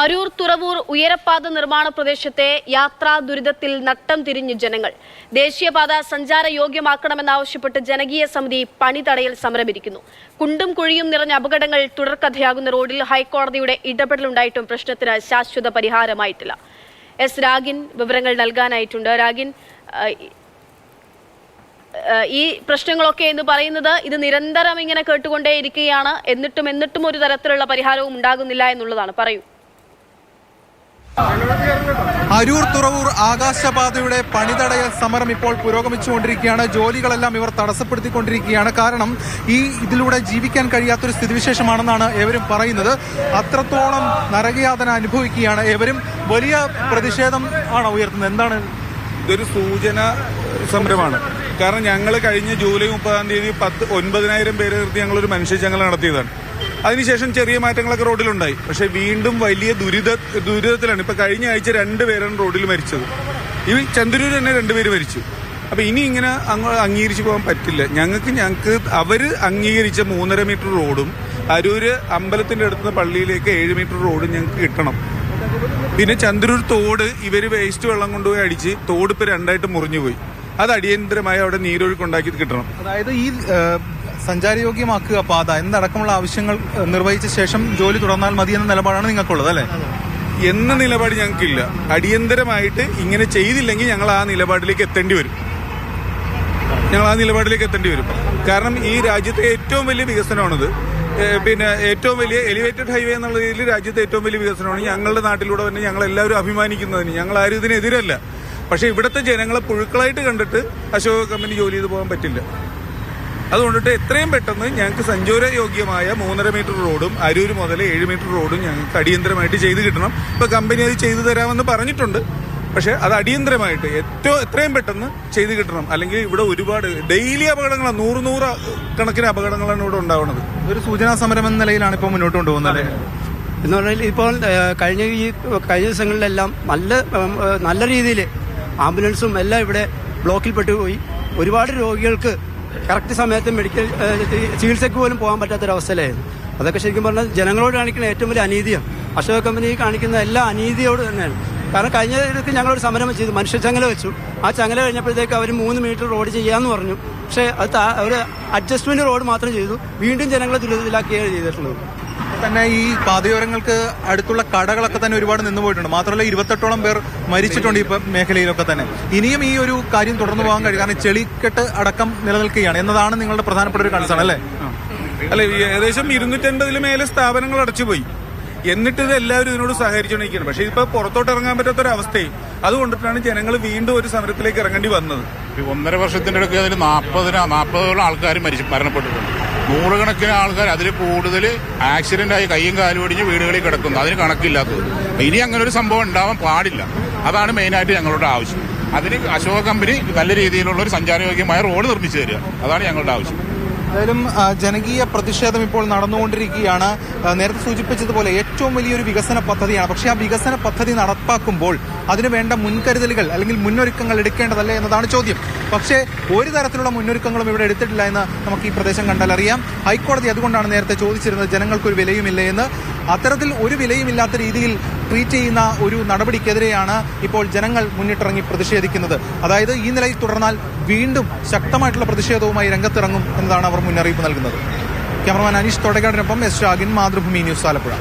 അരൂർ തുറവൂർ ഉയരപ്പാത നിർമ്മാണ പ്രദേശത്തെ യാത്രാ ദുരിതത്തിൽ നട്ടം തിരിഞ്ഞ് ജനങ്ങൾ. ദേശീയപാത സഞ്ചാര യോഗ്യമാക്കണമെന്നാവശ്യപ്പെട്ട് ജനകീയ സമിതി പണിതടയൽ സമരമിരിക്കുന്നു. കുണ്ടും കുഴിയും നിറഞ്ഞ അപകടങ്ങൾ തുടർക്കഥയാകുന്ന റോഡിൽ ഹൈക്കോടതിയുടെ ഇടപെടലുണ്ടായിട്ടും പ്രശ്നത്തിന് ശാശ്വത പരിഹാരമായിട്ടില്ല. എസ് രാഗിൻ വിവരങ്ങൾ നൽകാനായിട്ടുണ്ട്. രാഗിൻ, ഈ പ്രശ്നങ്ങളൊക്കെ എന്ന് പറയുന്നത് ഇത് നിരന്തരം ഇങ്ങനെ കേട്ടുകൊണ്ടേയിരിക്കുകയാണ്, എന്നിട്ടും ഒരു തരത്തിലുള്ള പരിഹാരവും ഉണ്ടാകുന്നില്ല എന്നുള്ളതാണ്. പറയൂ. അരൂർ തുറവൂർ ആകാശപാതയുടെ പണിതടയൽ സമരം ഇപ്പോൾ പുരോഗമിച്ചുകൊണ്ടിരിക്കുകയാണ്. ജോലികളെല്ലാം ഇവർ തടസ്സപ്പെടുത്തിക്കൊണ്ടിരിക്കുകയാണ്. കാരണം ഇതിലൂടെ ജീവിക്കാൻ കഴിയാത്തൊരു സ്ഥിതിവിശേഷമാണെന്നാണ് ഏവരും പറയുന്നത്. അത്രത്തോളം നരകയാതന അനുഭവിക്കുകയാണ് ഏവരും. വലിയ പ്രതിഷേധം ആണ് ഉയർത്തുന്നത്. എന്താണ് ഇതൊരു സൂചന സമരമാണ്. കാരണം ഞങ്ങൾ കഴിഞ്ഞ ജൂലൈ 30-ാം തീയതി 9,000 പേരെ നിർത്തി ഞങ്ങളൊരു മനുഷ്യചങ്ങല നടത്തിയതാണ്. അതിനുശേഷം ചെറിയ മാറ്റങ്ങളൊക്കെ റോഡിലുണ്ടായി. പക്ഷെ വീണ്ടും വലിയ ദുരിതത്തിലാണ്. ഇപ്പൊ കഴിഞ്ഞ ആഴ്ച 2 പേരാണ് റോഡിൽ മരിച്ചത്. ഈ ചന്ദ്രൂർ തന്നെ 2 പേര് മരിച്ചു. അപ്പൊ ഇനി ഇങ്ങനെ അംഗീകരിച്ചു പോകാൻ പറ്റില്ല. ഞങ്ങൾക്ക് അവര് അംഗീകരിച്ച 3.5 മീറ്റർ റോഡും അരൂര് അമ്പലത്തിന്റെ അടുത്തുനിന്ന് പള്ളിയിലേക്ക് 7 മീറ്റർ റോഡും ഞങ്ങൾക്ക് കിട്ടണം. പിന്നെ ചന്ദ്രൂർ തോട് ഇവര് വേസ്റ്റ് വെള്ളം കൊണ്ടുപോയി അടിച്ച് തോട് ഇപ്പൊ 2ആയിട്ട് മുറിഞ്ഞുപോയി. അത് അടിയന്തരമായി അവിടെ നീരൊഴുക്കുണ്ടാക്കി കിട്ടണം. അതായത് ഈ സഞ്ചാരയോഗ്യമാക്കുക പാത എന്നടക്കമുള്ള ആവശ്യങ്ങൾ നിർവഹിച്ച ശേഷം ജോലി തുടർന്നാൽ മതി എന്ന നിലപാടാണ് നിങ്ങൾക്കുള്ളത്, അല്ലേ? എന്ന നിലപാട് ഞങ്ങൾക്കില്ല. അടിയന്തരമായിട്ട് ഇങ്ങനെ ചെയ്തില്ലെങ്കിൽ ഞങ്ങൾ ആ നിലപാടിലേക്ക് എത്തേണ്ടി വരും. കാരണം ഈ രാജ്യത്തെ ഏറ്റവും വലിയ വികസനമാണിത്. പിന്നെ ഏറ്റവും വലിയ എലിവേറ്റഡ് ഹൈവേ എന്നുള്ള രീതിയിൽ രാജ്യത്തെ ഏറ്റവും വലിയ വികസനമാണ്. ഞങ്ങളുടെ നാട്ടിലൂടെ തന്നെ ഞങ്ങൾ എല്ലാവരും അഭിമാനിക്കുന്നതിന് ഞങ്ങൾ ആരും ഇതിനെതിരല്ല. പക്ഷെ ഇവിടുത്തെ ജനങ്ങളെ പുഴുക്കളായിട്ട് കണ്ടിട്ട് അശോക കമ്പനി ജോലി ചെയ്ത് പോകാൻ പറ്റില്ല. അതുകൊണ്ടിട്ട് എത്രയും പെട്ടെന്ന് ഞങ്ങൾക്ക് സഞ്ചാരയോഗ്യമായ 3.5 മീറ്റർ റോഡും അരൂര് മുതൽ 7 മീറ്റർ റോഡും ഞങ്ങൾക്ക് അടിയന്തരമായിട്ട് ചെയ്ത് കിട്ടണം. ഇപ്പൊ കമ്പനി അത് ചെയ്തു തരാമെന്ന് പറഞ്ഞിട്ടുണ്ട്. പക്ഷെ അത് അടിയന്തരമായിട്ട് എത്രയും പെട്ടെന്ന് ചെയ്ത് കിട്ടണം. അല്ലെങ്കിൽ ഇവിടെ ഒരുപാട് ഡെയിലി അപകടങ്ങളാണ്, 100 കണക്കിന് അപകടങ്ങളാണ് ഇവിടെ ഉണ്ടാവുന്നത്. ഒരു സൂചനാ സമരം എന്ന നിലയിലാണ് ഇപ്പോൾ മുന്നോട്ട് കൊണ്ടുപോകുന്നത് എന്ന് പറഞ്ഞാൽ ഇപ്പോൾ കഴിഞ്ഞ ദിവസങ്ങളിലെല്ലാം നല്ല രീതിയിൽ ആംബുലൻസും എല്ലാം ഇവിടെ ബ്ലോക്കിൽ പെട്ടുപോയി. ഒരുപാട് രോഗികൾക്ക് കറക്റ്റ് സമയത്ത് മെഡിക്കൽ ചികിത്സയ്ക്ക് പോലും പോകാൻ പറ്റാത്തൊരവസ്ഥയിലായിരുന്നു. അതൊക്കെ ശരിക്കും പറഞ്ഞാൽ ജനങ്ങളോട് കാണിക്കുന്ന ഏറ്റവും വലിയ അനീതിയാണ്. അശോക കമ്പനി കാണിക്കുന്ന എല്ലാ അനീതിയോട് തന്നെയാണ്. കാരണം കഴിഞ്ഞ ദിവസം ഞങ്ങളൊരു സമരം ചെയ്തു, മനുഷ്യചങ്ങല വെച്ചു. ആ ചങ്ങല കഴിഞ്ഞപ്പോഴത്തേക്ക് അവർ 3 മീറ്റർ റോഡ് ചെയ്യാമെന്ന് പറഞ്ഞു. പക്ഷേ അത് ഒരു അഡ്ജസ്റ്റ്മെന്റ് റോഡ് മാത്രം ചെയ്തു. വീണ്ടും ജനങ്ങളെ ദുരിതത്തിലാക്കുകയാണ് ചെയ്തിട്ടുള്ളത്. തന്നെ ഈ പാതയോരങ്ങൾക്ക് അടുത്തുള്ള കടകളൊക്കെ തന്നെ ഒരുപാട് നിന്നുപോയിട്ടുണ്ട്. മാത്രമല്ല 28ഓളം പേർ മരിച്ചിട്ടുണ്ട് ഈ മേഖലയിലൊക്കെ തന്നെ. ഇനിയും ഈ ഒരു കാര്യം തുടർന്നു പോകാൻ കഴിയും. കാരണം ചെളിക്കെട്ട് അടക്കം നിലനിൽക്കുകയാണ് എന്നതാണ് നിങ്ങളുടെ പ്രധാനപ്പെട്ട ഒരു കൺസേൺ, അല്ലേ? അല്ലെ, ഏകദേശം 250 മേലെ സ്ഥാപനങ്ങൾ അടച്ചുപോയി. എന്നിട്ട് ഇത് എല്ലാവരും ഇതിനോട് സഹകരിച്ചുകൊണ്ടിരിക്കുകയാണ്. പക്ഷെ ഇപ്പൊ പുറത്തോട്ട് ഇറങ്ങാൻ പറ്റാത്തൊരവസ്ഥയും അതുകൊണ്ടിട്ടാണ് ജനങ്ങൾ വീണ്ടും ഒരു സമരത്തിലേക്ക് ഇറങ്ങേണ്ടി വന്നത്. 1.5 വർഷത്തിന്റെ ഇടയ്ക്ക് അതിൽ 40ഓളം ആൾക്കാർ മരണപ്പെട്ടിട്ടുണ്ട്. 100 കണക്കിന് ആൾക്കാർ, അതിൽ കൂടുതൽ ആക്സിഡന്റായി കൈയും കാലും ഒടിഞ്ഞ് വീടുകളിൽ കിടക്കുന്നു. അതിന് കണക്കില്ലാത്തത്. ഇനി അങ്ങനെ ഒരു സംഭവം ഉണ്ടാവാൻ പാടില്ല. അതാണ് മെയിനായിട്ട് ഞങ്ങളുടെ ആവശ്യം. അതിന് അശോക കമ്പനി നല്ല രീതിയിലുള്ള ഒരു സഞ്ചാരയോഗ്യമായ റോഡ് നിർമ്മിച്ചു തരിക. അതാണ് ഞങ്ങളുടെ ആവശ്യം. എന്തായാലും ജനകീയ പ്രതിഷേധം ഇപ്പോൾ നടന്നുകൊണ്ടിരിക്കുകയാണ്. നേരത്തെ സൂചിപ്പിച്ചതുപോലെ ഏറ്റവും വലിയൊരു വികസന പദ്ധതിയാണ്. പക്ഷേ ആ വികസന പദ്ധതി നടപ്പാക്കുമ്പോൾ അതിനു വേണ്ട മുൻകരുതലുകൾ അല്ലെങ്കിൽ മുന്നൊരുക്കങ്ങൾ എടുക്കേണ്ടതല്ലേ എന്നതാണ് ചോദ്യം. പക്ഷേ ഒരു തരത്തിലുള്ള മുന്നൊരുക്കങ്ങളും ഇവിടെ എടുത്തിട്ടില്ല എന്ന് നമുക്ക് ഈ പ്രദേശം കണ്ടാൽ അറിയാം. ഹൈക്കോടതി അതുകൊണ്ടാണ് നേരത്തെ ചോദിച്ചിരുന്നത് ജനങ്ങൾക്കൊരു വിലയുമില്ലേ എന്ന്. അത്തരത്തിൽ ഒരു വിലയുമില്ലാത്ത രീതിയിൽ ട്രീറ്റ് ചെയ്യുന്ന ഒരു നടപടിക്കെതിരെയാണ് ഇപ്പോൾ ജനങ്ങൾ മുന്നിട്ടിറങ്ങി പ്രതിഷേധിക്കുന്നത്. അതായത് ഈ നിലയിൽ തുടർന്നാൽ വീണ്ടും ശക്തമായിട്ടുള്ള പ്രതിഷേധവുമായി രംഗത്തിറങ്ങും എന്നതാണ് അവർ മുന്നറിയിപ്പ് നൽകുന്നത്. ക്യാമറമാൻ അനീഷ് തോട്ടക്കാടിനൊപ്പം എസ് രാഗിൻ, മാതൃഭൂമി ന്യൂസ്, ആലപ്പുഴ.